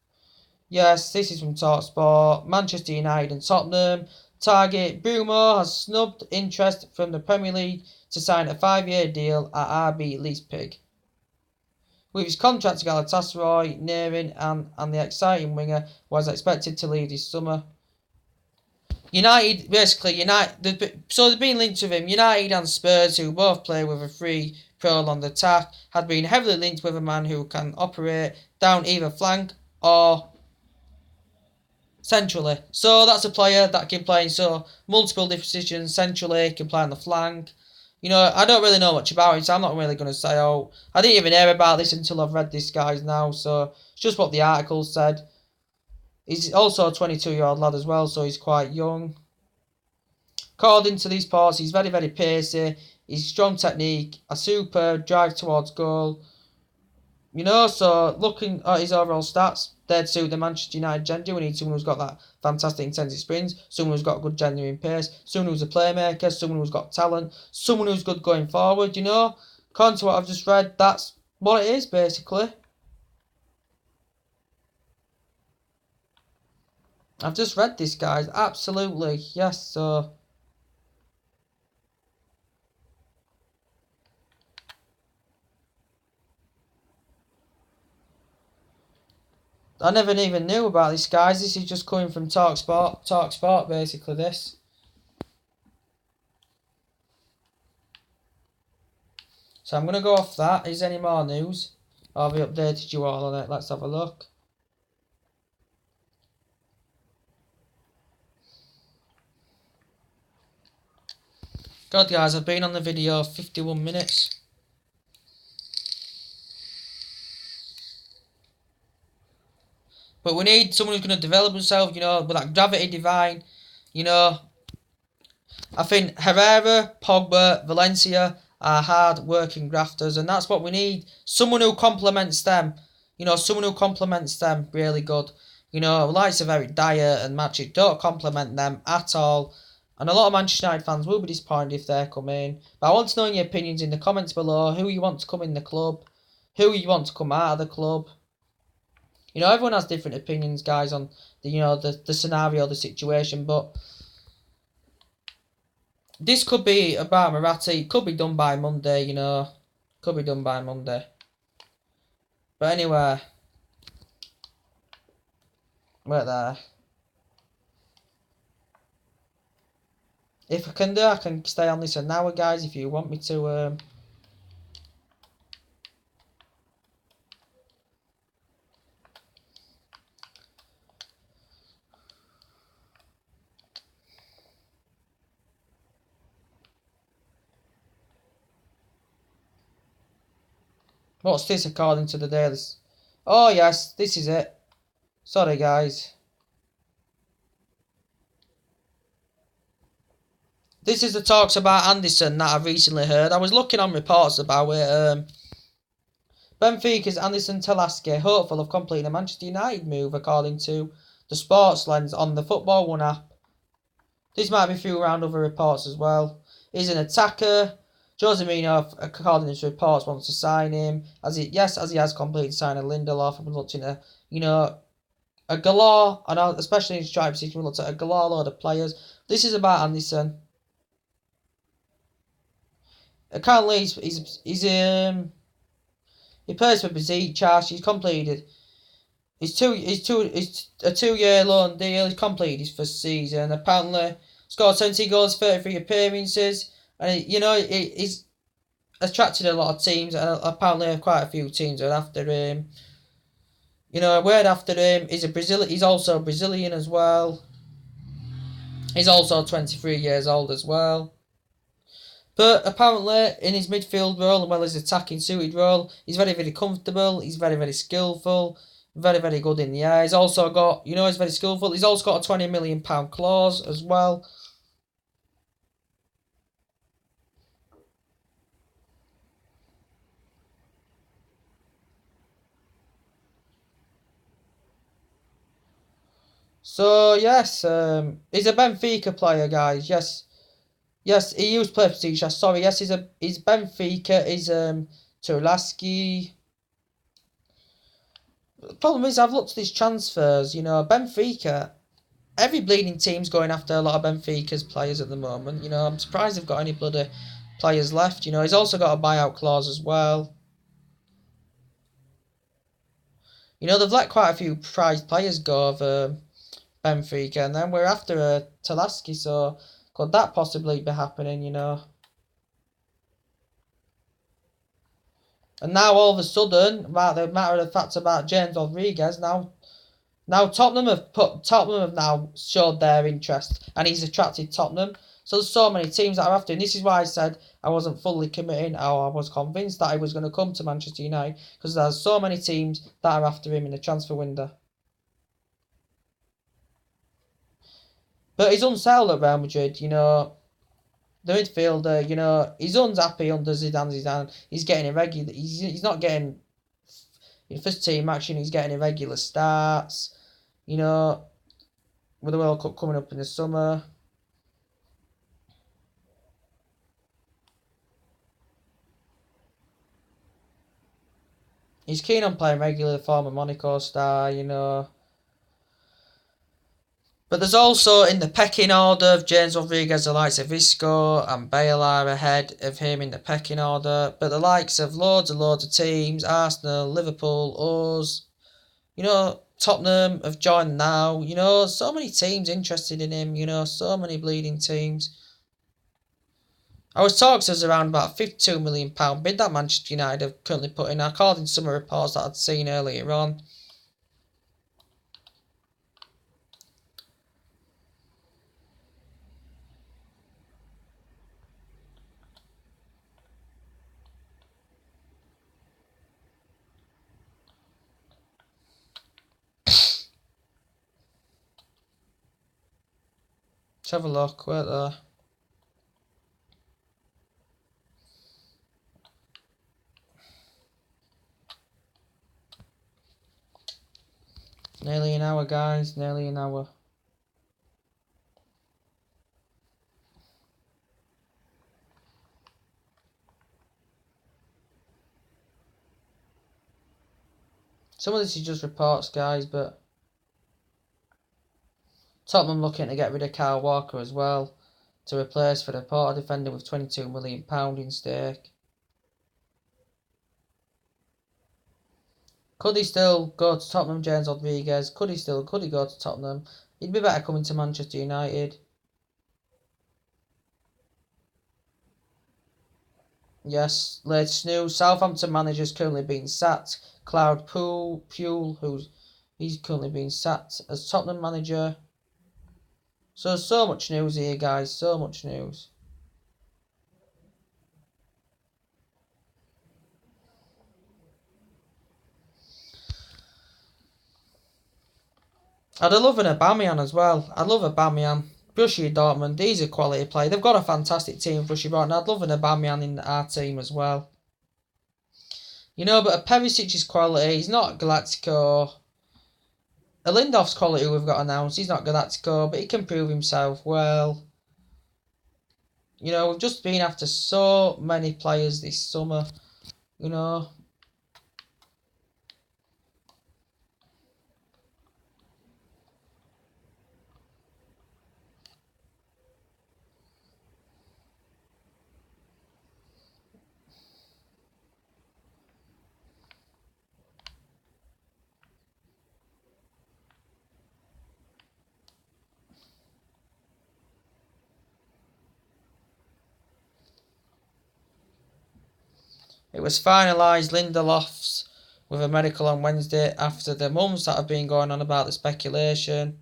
Yes, this is from TalkSport. Manchester United and Tottenham target. Bruma has snubbed interest from the Premier League to sign a 5-year deal at RB Leipzig. With his contract to Galatasaray nearing and the exciting winger was expected to leave this summer. So they've been linked with him. United and Spurs, who both play with a free prolonged attack, had been heavily linked with a man who can operate down either flank or centrally. So that's a player that can play in multiple different positions. Centrally, can play on the flank. You know, I don't really know much about it, so I'm not really going to say, oh, I didn't even hear about this until I've read this, guys, now. So it's just what the article said. He's also a 22-year-old lad as well, so he's quite young. According to these reports, he's very, very pacey. He's strong technique, a super drive towards goal. You know, so looking at his overall stats, they'd suit the Manchester United gender. We need someone who's got that fantastic intensive sprints, someone who's got good genuine pace, someone who's a playmaker, someone who's got talent, someone who's good going forward, you know. According to what I've just read, that's what it is, basically. I've just read this, guys. Absolutely. Yes, so... I never even knew about this, guys. This is just coming from TalkSport, basically, this. So I'm going to go off that. Is there any more news? Or have we updated you all on it? Let's have a look. God, guys, I've been on the video 51 minutes. But we need someone who's going to develop himself, you know, with that gravity divine, you know. I think Herrera, Pogba, Valencia are hard-working grafters, and that's what we need. Someone who complements them, you know, someone who complements them really good. You know, likes of Eric Dyer and Matic don't complement them at all. And a lot of Manchester United fans will be disappointed if they come in. But I want to know your opinions in the comments below. Who you want to come in the club? Who you want to come out of the club? You know, everyone has different opinions, guys, on the, you know, the scenario, the situation, but this could be about Moratti. It could be done by Monday, you know. Could be done by Monday. But anyway, right there. If I can do, I can stay on this an hour, guys, if you want me to. What's this according to the daily? Oh, yes, this is it. Sorry, guys. This is the talks about Anderson that I've recently heard. I was looking on reports about it. Benfica's Anderson Telaski hopeful of completing a Manchester United move, according to the Sports Lens on the Football One app. This might be through around other reports as well. He's an attacker. Jose Mourinho, according to reports, wants to sign him. As he has completed signing Lindelof. I've been looking at, you know, a galore, and especially in stripe position, we looked at a galore load of players. This is about Anderson. Currently, he plays for Besiktas. He's completed. It's a 2-year loan deal. He's completed his first season. Apparently, scored 20 goals, 33 appearances, and you know he's attracted a lot of teams. And apparently, quite a few teams are after him. You know, a word after him. He's also Brazilian as well. He's also 23 years old as well. But apparently, in his midfield role, and well as attacking suited role, he's very, very comfortable. He's very, very skillful. Very, very good in the air. He's also got, you know, he's very skillful. He's also got a £20 million clause as well. So, yes, he's a Benfica player, guys. Yes, he used to play for Besiktas. Sorry, yes, he's Benfica. He's Tulaski. The problem is, I've looked at his transfers. You know, Benfica. Every bleeding team's going after a lot of Benfica's players at the moment. You know, I'm surprised they've got any bloody players left. You know, he's also got a buyout clause as well. You know, they've let quite a few prized players go of Benfica, and then we're after Tulaski, so could that possibly be happening, you know? And now all of a sudden, about the matter of the fact about James Rodriguez, now Tottenham have now showed their interest, and he's attracted Tottenham. So there's so many teams that are after him. This is why I said I wasn't fully committing, or I was convinced that he was going to come to Manchester United, because there's so many teams that are after him in the transfer window. But he's unsettled at Real Madrid, you know. The midfielder, you know, he's unhappy under Zidane. He's getting irregular. He's not getting in first team action. He's getting irregular starts. You know, with the World Cup coming up in the summer. He's keen on playing regular, former Monaco star, you know. But there's also in the pecking order of James Rodriguez, the likes of Isco and Bale are ahead of him in the pecking order. But the likes of loads of teams, Arsenal, Liverpool, us, you know, Tottenham have joined now. You know, so many teams interested in him, you know, so many bleeding teams. I was talks as around about £52 million bid that Manchester United have currently put in, according to some reports that I'd seen earlier on. Let's have a look, where there. Nearly an hour, guys, nearly an hour. Some of this is just reports, guys, but Tottenham looking to get rid of Kyle Walker as well, to replace for the Porto defender with £22 million in stake. Could he still go to Tottenham, James Rodriguez? Could he go to Tottenham? He'd be better coming to Manchester United. Yes, latest news. Southampton manager's currently being sacked. Claude Puel, he's currently being sacked as Tottenham manager. So much news here, guys. So much news. I'd love an Aubameyang as well. I'd love Aubameyang. Borussia Dortmund, he's a quality player. They've got a fantastic team, Borussia Dortmund. I'd love an Aubameyang in our team as well. You know, but a Perisic's quality, he's not Galactico. A Lindelof's quality we've got announced, he's not Galactico, but he can prove himself well. You know, we've just been after so many players this summer, you know. It was finalised, Lindelof's with a medical on Wednesday after the months that have been going on about the speculation.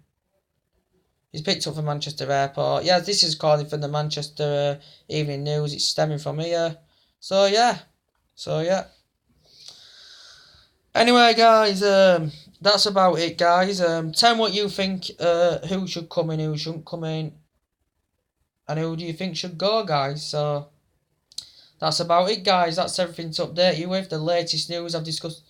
He's picked up from Manchester Airport. Yeah, this is calling from the Manchester Evening News. It's stemming from here. So yeah. Anyway, guys, that's about it, guys. Tell me what you think. Who should come in, who shouldn't come in, and who do you think should go, guys? So that's about it, guys. That's everything to update you with. The latest news I've discussed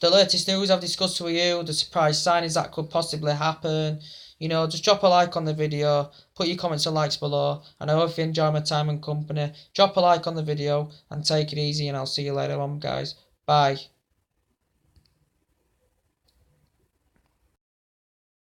with you, the surprise signings that could possibly happen. You know, just drop a like on the video, put your comments and likes below, and I hope you enjoy my time and company. Drop a like on the video, and take it easy, and I'll see you later on, guys. Bye.